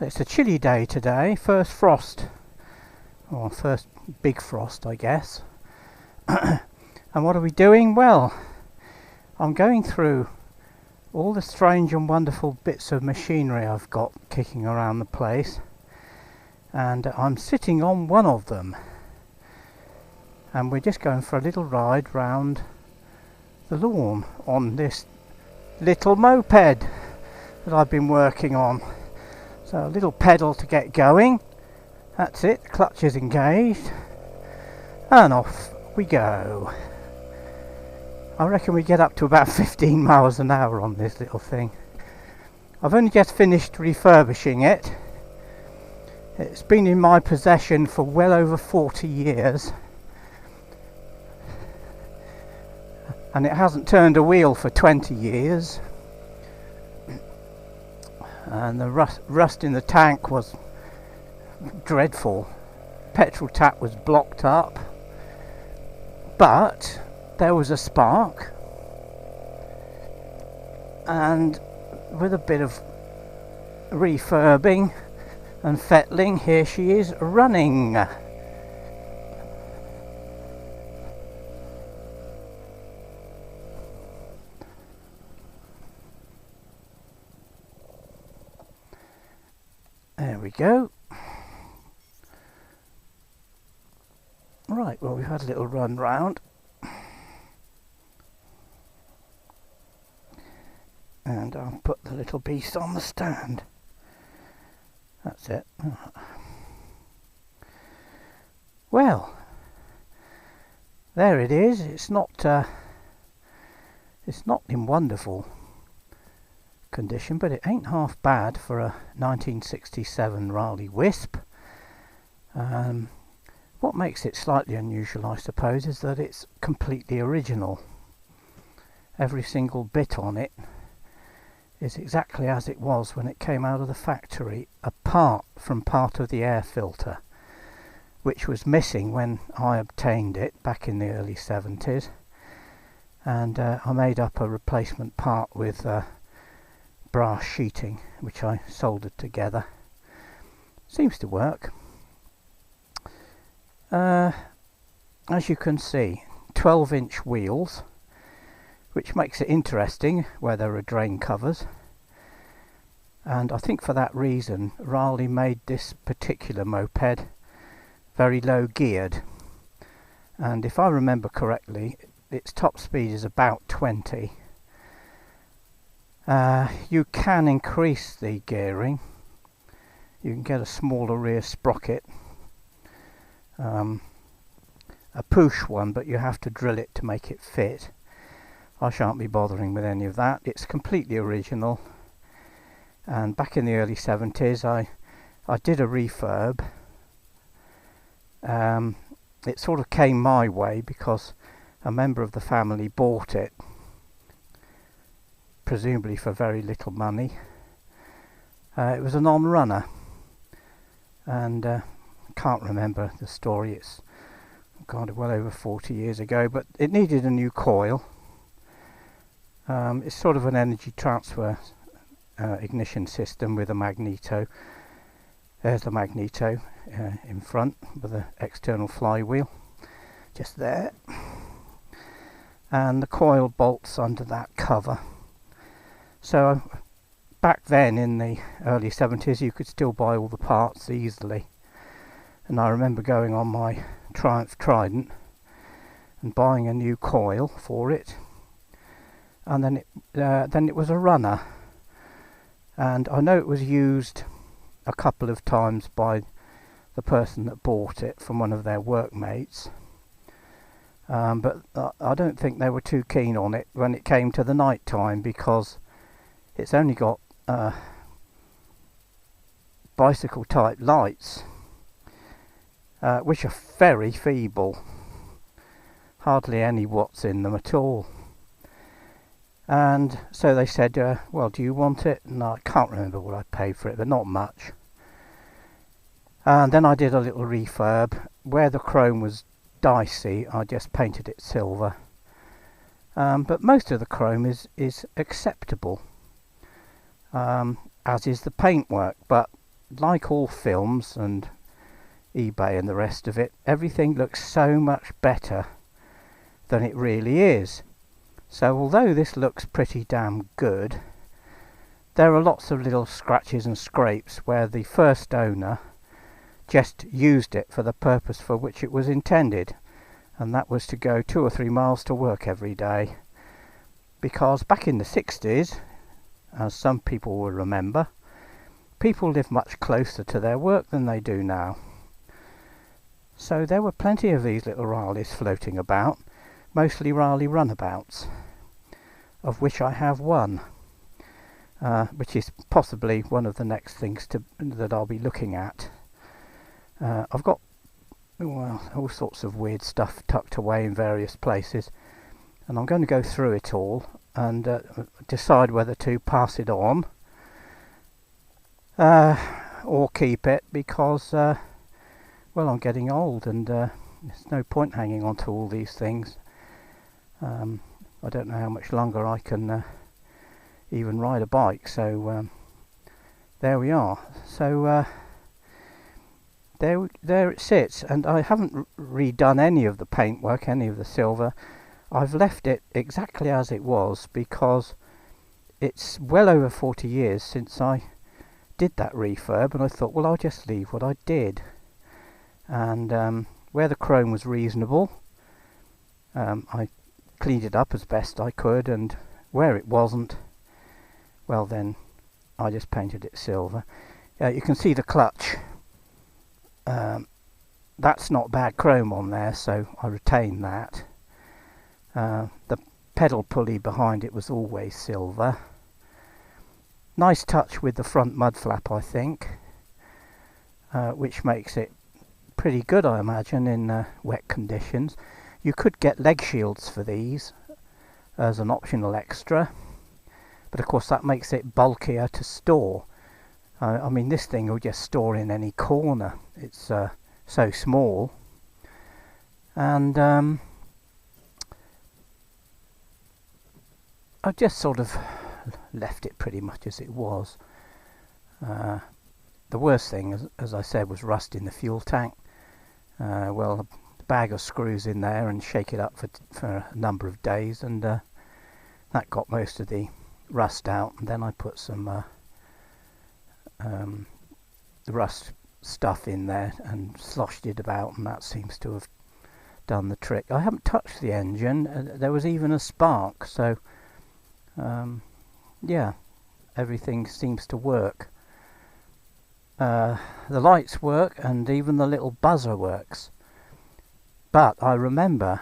It's a chilly day today, first frost, or first big frost I guess. And what are we doing? Well, I'm going through all the strange and wonderful bits of machinery I've got kicking around the place, and I'm sitting on one of them, and we're just going for a little ride round the lawn on this little moped that I've been working on. So a little pedal to get going, that's it, the clutch is engaged, and off we go. I reckon we get up to about 15 miles an hour on this little thing. I've only just finished refurbishing it. It's been in my possession for well over 40 years, and it hasn't turned a wheel for 20 years. And the rust in the tank was dreadful. Petrol tap was blocked up, but there was a spark, and with a bit of refurbing and fettling, here she is running. There we go. Right, well, we've had a little run round, and I'll put the little beast on the stand. That's it. Well, there it is. It's not in wonderful condition, but it ain't half bad for a 1967 Raleigh Wisp. What makes it slightly unusual, I suppose, is that it's completely original. Every single bit on it is exactly as it was when it came out of the factory, apart from part of the air filter, which was missing when I obtained it back in the early 70s, and I made up a replacement part with brass sheeting, which I soldered together. Seems to work. As you can see, 12-inch wheels, which makes it interesting where there are drain covers, and I think for that reason Raleigh made this particular moped very low geared, and if I remember correctly its top speed is about 20. You can increase the gearing. You can get a smaller rear sprocket, a push one, but you have to drill it to make it fit. I shan't be bothering with any of that. It's completely original, and back in the early 70s I did a refurb. It sort of came my way because a member of the family bought it, presumably for very little money. It was a non-runner, and can't remember the story. It's well over 40 years ago, but it needed a new coil. It's sort of an energy transfer ignition system with a magneto. There's the magneto in front with the external flywheel just there, and the coil bolts under that cover. So back then in the early 70s you could still buy all the parts easily, and I remember going on my Triumph Trident and buying a new coil for it, and then it was a runner, and I know it was used a couple of times by the person that bought it from one of their workmates, but I don't think they were too keen on it when it came to the night time, because it's only got bicycle type lights, which are very feeble, hardly any watts in them at all. And so they said, well, do you want it? And I can't remember what I paid for it, but not much. And then I did a little refurb. Where the chrome was dicey, I just painted it silver. But most of the chrome is acceptable, as is the paintwork, but like all films and eBay and the rest of it, everything looks so much better than it really is. So although this looks pretty damn good, there are lots of little scratches and scrapes where the first owner just used it for the purpose for which it was intended, and that was to go 2 or 3 miles to work every day. Because back in the 60s, as some people will remember, people lived much closer to their work than they do now. So there were plenty of these little Raleighs floating about, mostly Raleigh runabouts, of which I have one, which is possibly one of the next things that I'll be looking at. I've got all sorts of weird stuff tucked away in various places, and I'm going to go through it all and decide whether to pass it on or keep it, because well, I'm getting old and there's no point hanging on to all these things. I don't know how much longer I can even ride a bike, so there we are. So there it sits, and I haven't redone any of the paintwork, any of the silver. I've left it exactly as it was, because it's well over 40 years since I did that refurb, and I thought, well, I'll just leave what I did. And where the chrome was reasonable, I cleaned it up as best I could, and where it wasn't, well, then I just painted it silver. You can see the clutch. That's not bad chrome on there, so I retained that. The pedal pulley behind it was always silver. Nice touch with the front mud flap, I think, which makes it pretty good, I imagine, in wet conditions. You could get leg shields for these as an optional extra, but of course that makes it bulkier to store. I mean, this thing will just store in any corner. It's so small. And I've just sort of left it pretty much as it was. The worst thing, as I said, was rust in the fuel tank. Well, a bag of screws in there and shake it up for a number of days, and that got most of the rust out. And then I put some the rust stuff in there and sloshed it about, and that seems to have done the trick. I haven't touched the engine. There was even a spark, so yeah, everything seems to work. The lights work, and even the little buzzer works. But I remember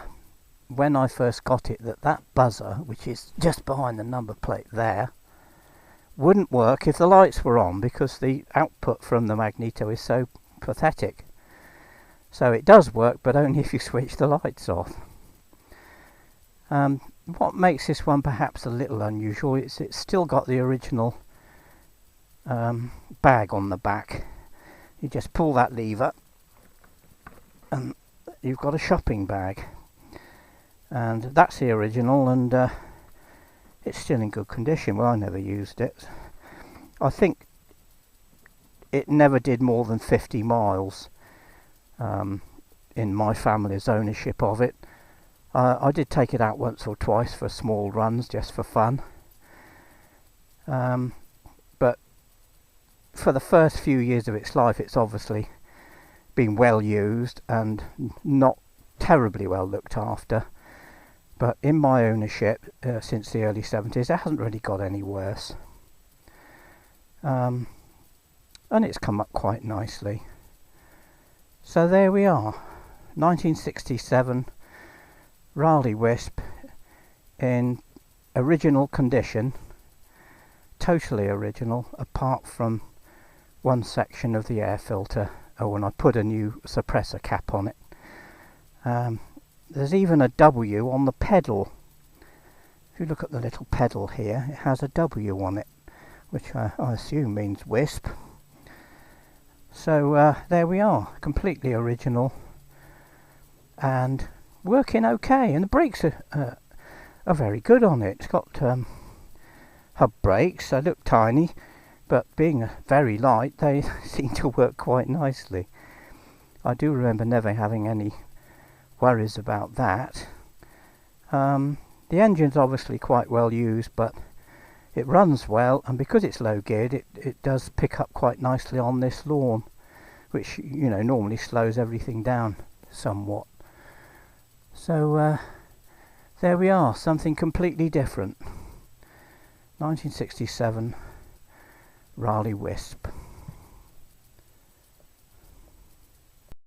when I first got it that buzzer, which is just behind the number plate there, wouldn't work if the lights were on, because the output from the magneto is so pathetic. So it does work, but only if you switch the lights off. What makes this one perhaps a little unusual is it's still got the original bag on the back. You just pull that lever and you've got a shopping bag, and that's the original, and it's still in good condition. Well, I never used it. I think it never did more than 50 miles in my family's ownership of it. I did take it out once or twice for small runs, just for fun. But for the first few years of its life, it's obviously been well used and not terribly well looked after. But in my ownership, since the early 70s, it hasn't really got any worse. And it's come up quite nicely. So there we are, 1967 Raleigh Wisp in original condition, totally original, apart from one section of the air filter, when I put a new suppressor cap on it. There's even a W on the pedal. If you look at the little pedal here, it has a W on it, which I assume means Wisp. So there we are, completely original and working okay, and the brakes are very good on it. It's got hub brakes. They look tiny. but being very light, they seem to work quite nicely. I do remember never having any worries about that. The engine's obviously quite well used, but it runs well, and because it's low geared, it does pick up quite nicely on this lawn, which, you know, normally slows everything down somewhat. So there we are, something completely different. 1967 Raleigh Wisp.